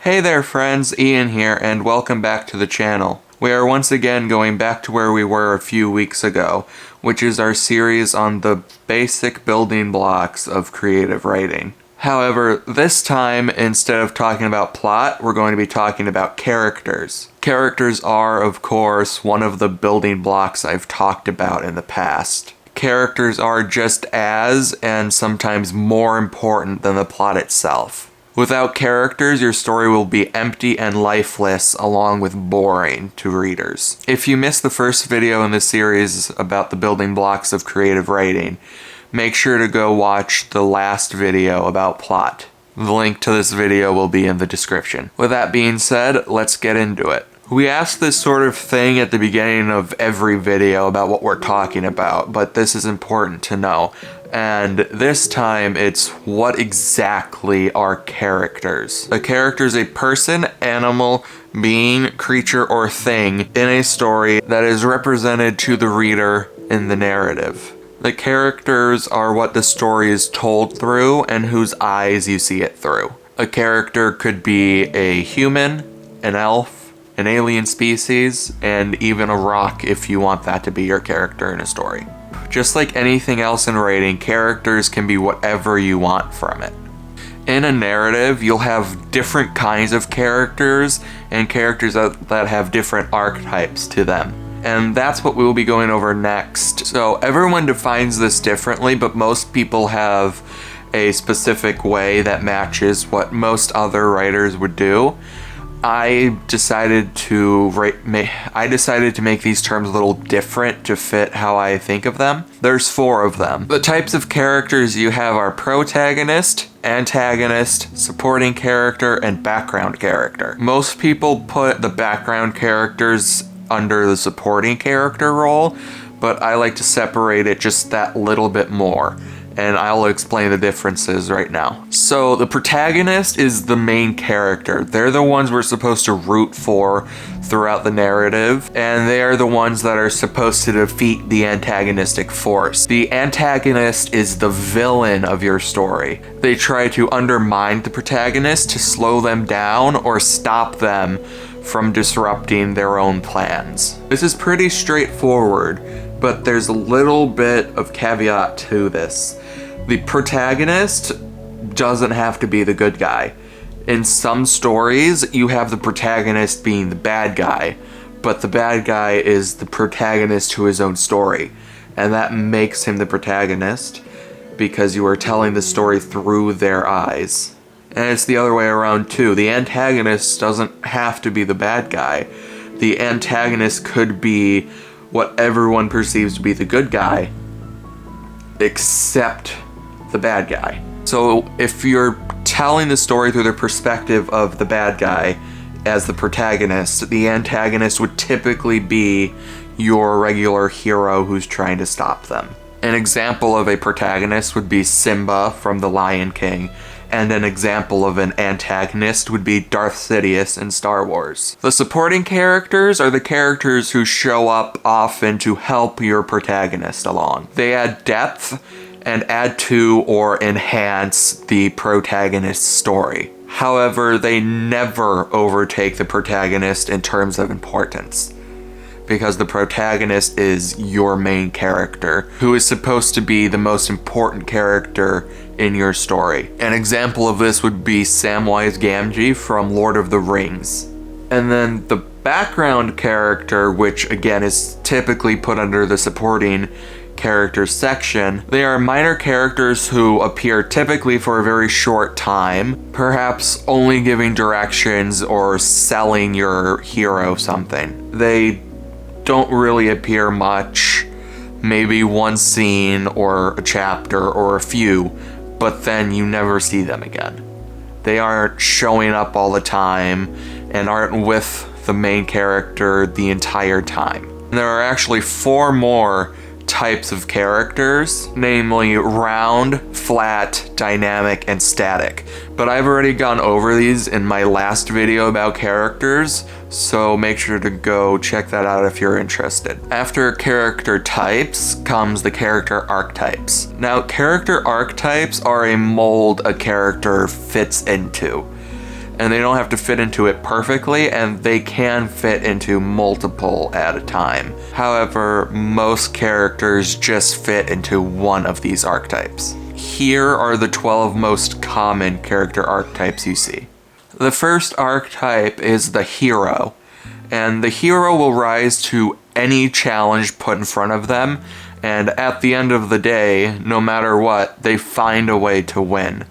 Hey there friends, Ian here, and welcome back to the channel. We are once again going back to where we were a few weeks ago, which is our series on the basic building blocks of creative writing. However, this time, instead of talking about plot, we're going to be talking about characters. Characters are, of course, one of the building blocks I've talked about in the past. Characters are just as, and sometimes more important than the plot itself. Without characters, your story will be empty and lifeless, along with boring to readers. If you missed the first video in this series about the building blocks of creative writing, make sure to go watch the last video about plot. The link to this video will be in the description. With that being said, let's get into it. We ask this sort of thing at the beginning of every video about what we're talking about, but this is important to know. And this time, it's what exactly are characters? A character is a person, animal, being, creature, or thing in a story that is represented to the reader in the narrative. The characters are what the story is told through and whose eyes you see it through. A character could be a human, an elf, an alien species, and even a rock if you want that to be your character in a story. Just like anything else in writing, characters can be whatever you want from it. In a narrative, you'll have different kinds of characters and characters that have different archetypes to them. And that's what we will be going over next. So everyone defines this differently, but most people have a specific way that matches what most other writers would do. I decided to make these terms a little different to fit how I think of them. There's 4 of them. The types of characters you have are protagonist, antagonist, supporting character, and background character. Most people put the background characters under the supporting character role, but I like to separate it just that little bit more. And I'll explain the differences right now. So the protagonist is the main character. They're the ones we're supposed to root for throughout the narrative, and they are the ones that are supposed to defeat the antagonistic force. The antagonist is the villain of your story. They try to undermine the protagonist to slow them down or stop them from disrupting their own plans. This is pretty straightforward, but there's a little bit of caveat to this. The protagonist doesn't have to be the good guy. In some stories, you have the protagonist being the bad guy, but the bad guy is the protagonist to his own story, and that makes him the protagonist because you are telling the story through their eyes. And it's the other way around too. The antagonist doesn't have to be the bad guy. The antagonist could be what everyone perceives to be the good guy, except the bad guy. So if you're telling the story through the perspective of the bad guy as the protagonist, the antagonist would typically be your regular hero who's trying to stop them. An example of a protagonist would be Simba from The Lion King, and an example of an antagonist would be Darth Sidious in Star Wars. The supporting characters are the characters who show up often to help your protagonist along. They add depth and add to or enhance the protagonist's story. However, they never overtake the protagonist in terms of importance, because the protagonist is your main character, who is supposed to be the most important character in your story. An example of this would be Samwise Gamgee from Lord of the Rings. And then the background character, which again is typically put under the supporting characters section, they are minor characters who appear typically for a very short time, perhaps only giving directions or selling your hero something. They don't really appear much, maybe one scene or a chapter or a few, but then you never see them again. They aren't showing up all the time and aren't with the main character the entire time. And there are actually 4 more types of characters, namely round, flat, dynamic, and static. But I've already gone over these in my last video about characters, so make sure to go check that out if you're interested. After character types comes the character archetypes. Now, character archetypes are a mold a character fits into. and they don't have to fit into it perfectly, and they can fit into multiple at a time. However, most characters just fit into one of these archetypes. Here are the 12 most common character archetypes you see. The first archetype is the hero, and the hero will rise to any challenge put in front of them, and at the end of the day, no matter what, they find a way to win,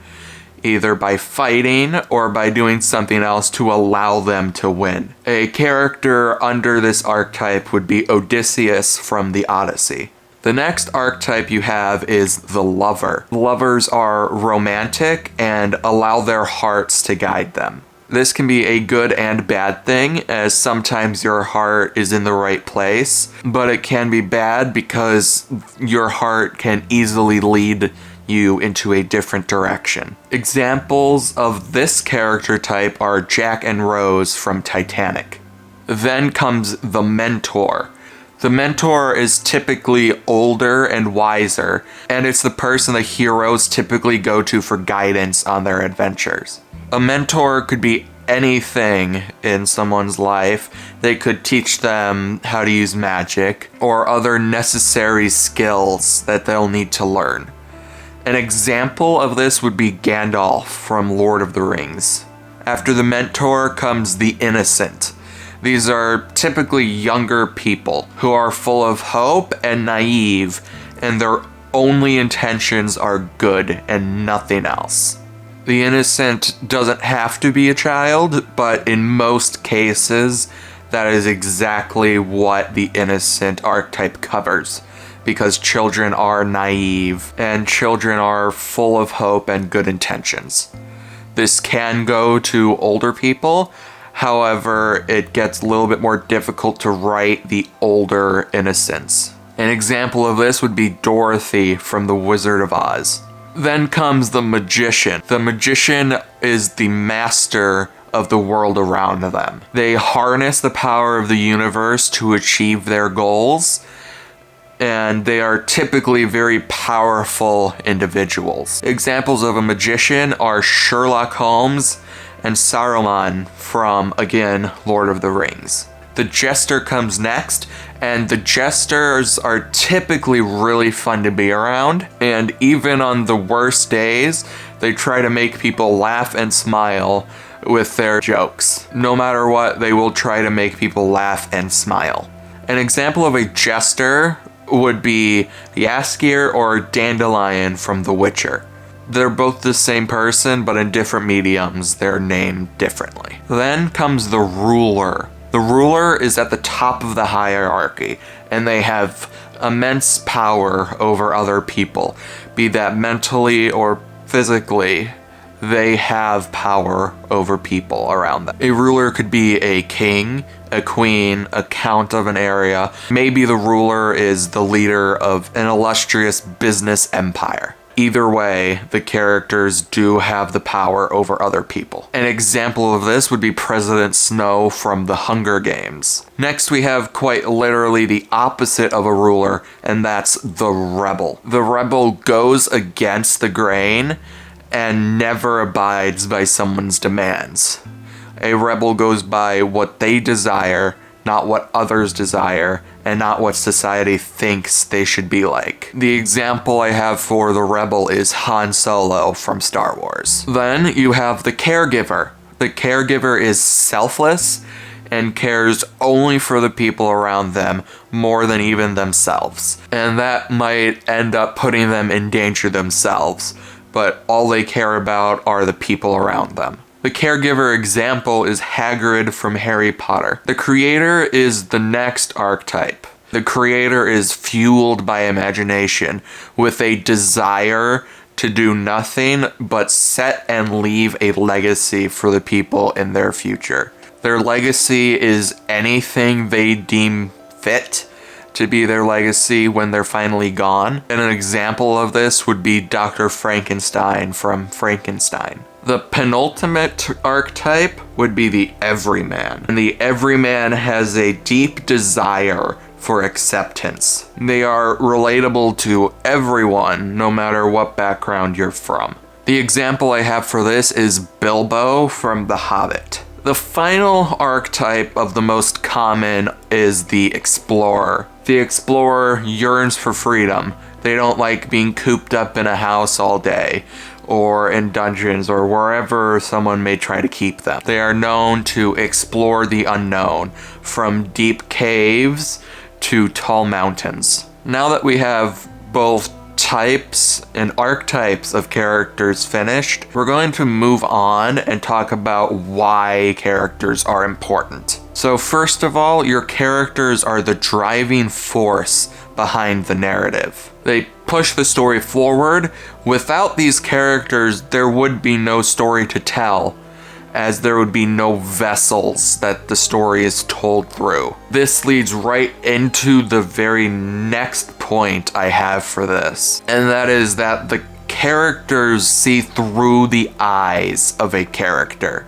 either by fighting or by doing something else to allow them to win. A character under this archetype would be Odysseus from the Odyssey. The next archetype you have is the lover. Lovers are romantic and allow their hearts to guide them. This can be a good and bad thing, as sometimes your heart is in the right place, but it can be bad because your heart can easily lead you into a different direction. Examples of this character type are Jack and Rose from Titanic. Then comes the mentor. The mentor is typically older and wiser, and it's the person the heroes typically go to for guidance on their adventures. A mentor could be anything in someone's life. They could teach them how to use magic or other necessary skills that they'll need to learn. An example of this would be Gandalf from Lord of the Rings. After the mentor comes the innocent. These are typically younger people who are full of hope and naive, and their only intentions are good and nothing else. The innocent doesn't have to be a child, but in most cases, that is exactly what the innocent archetype covers, because children are naive and children are full of hope and good intentions. This can go to older people. However, it gets a little bit more difficult to write the older innocents. An example of this would be Dorothy from The Wizard of Oz. Then comes the magician. The magician is the master of the world around them. They harness the power of the universe to achieve their goals, and they are typically very powerful individuals. Examples of a magician are Sherlock Holmes and Saruman from, again, Lord of the Rings. The jester comes next, and the jesters are typically really fun to be around, and even on the worst days, they try to make people laugh and smile with their jokes. No matter what, they will try to make people laugh and smile. An example of a jester would be Jaskier or Dandelion from The Witcher. They're both the same person, but in different mediums, they're named differently. Then comes the ruler. The ruler is at the top of the hierarchy, and they have immense power over other people, be that mentally or physically. They have power over people around them. A ruler could be a king, a queen, a count of an area. Maybe the ruler is the leader of an illustrious business empire. Either way, the characters do have the power over other people. An example of this would be President Snow from The Hunger Games. Next, we have quite literally the opposite of a ruler, and that's the rebel. The rebel goes against the grain and never abides by someone's demands. A rebel goes by what they desire, not what others desire, and not what society thinks they should be like. The example I have for the rebel is Han Solo from Star Wars. Then you have the caregiver. The caregiver is selfless and cares only for the people around them more than even themselves. And that might end up putting them in danger themselves, but all they care about are the people around them. The caregiver example is Hagrid from Harry Potter. The creator is the next archetype. The creator is fueled by imagination, with a desire to do nothing but set and leave a legacy for the people in their future. Their legacy is anything they deem fit to be their legacy when they're finally gone. And an example of this would be Dr. Frankenstein from Frankenstein. The penultimate archetype would be the everyman. And the everyman has a deep desire for acceptance. They are relatable to everyone, no matter what background you're from. The example I have for this is Bilbo from The Hobbit. The final archetype of the most common is the explorer. The explorer yearns for freedom. They don't like being cooped up in a house all day, or in dungeons, or wherever someone may try to keep them. They are known to explore the unknown, from deep caves to tall mountains. Now that we have both types and archetypes of characters finished, we're going to move on and talk about why characters are important. So first of all, your characters are the driving force behind the narrative. They push the story forward. Without these characters, there would be no story to tell, as there would be no vessels that the story is told through. This leads right into the very next point I have for this, and that is that the characters see through the eyes of a character.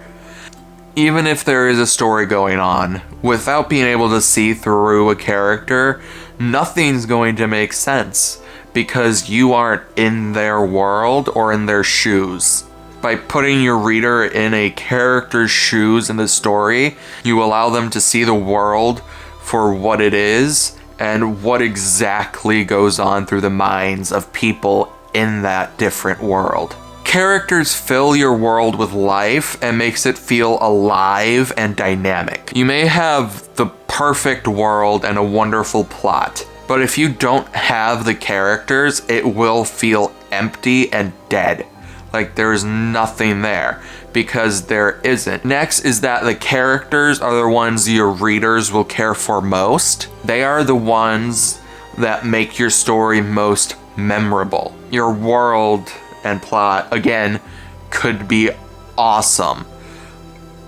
Even if there is a story going on, without being able to see through a character, nothing's going to make sense, because you aren't in their world or in their shoes. By putting your reader in a character's shoes in the story, you allow them to see the world for what it is and what exactly goes on through the minds of people in that different world. Characters fill your world with life and makes it feel alive and dynamic. You may have the perfect world and a wonderful plot, but if you don't have the characters, it will feel empty and dead. Like there's nothing there, because there isn't. Next is that the characters are the ones your readers will care for most. They are the ones that make your story most memorable. Your world and plot, again, could be awesome,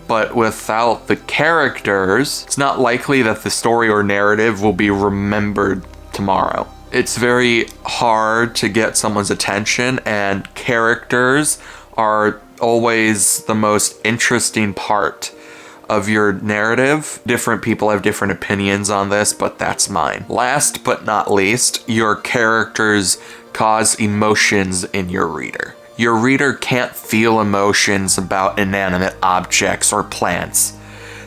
but without the characters, it's not likely that the story or narrative will be remembered tomorrow. It's very hard to get someone's attention, and characters are always the most interesting part of your narrative. Different people have different opinions on this, but that's mine. Last but not least, your characters cause emotions in your reader. Your reader can't feel emotions about inanimate objects or plants.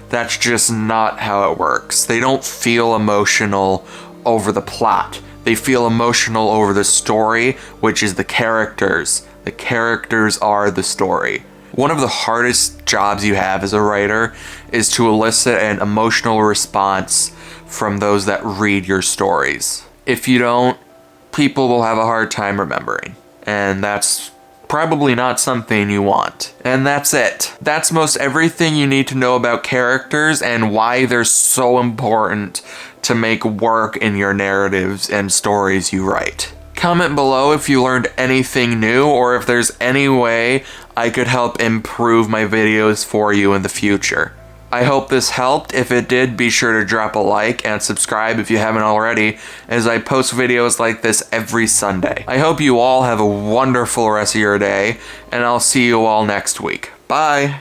That's just not how it works. They don't feel emotional over the plot. They feel emotional over the story, which is the characters. The characters are the story. One of the hardest jobs you have as a writer is to elicit an emotional response from those that read your stories. If you don't, people will have a hard time remembering, and that's probably not something you want. And that's it. That's most everything you need to know about characters and why they're so important to make work in your narratives and stories you write. Comment below if you learned anything new, or if there's any way I could help improve my videos for you in the future. I hope this helped. If it did, be sure to drop a like and subscribe if you haven't already, as I post videos like this every Sunday. I hope you all have a wonderful rest of your day, and I'll see you all next week. Bye!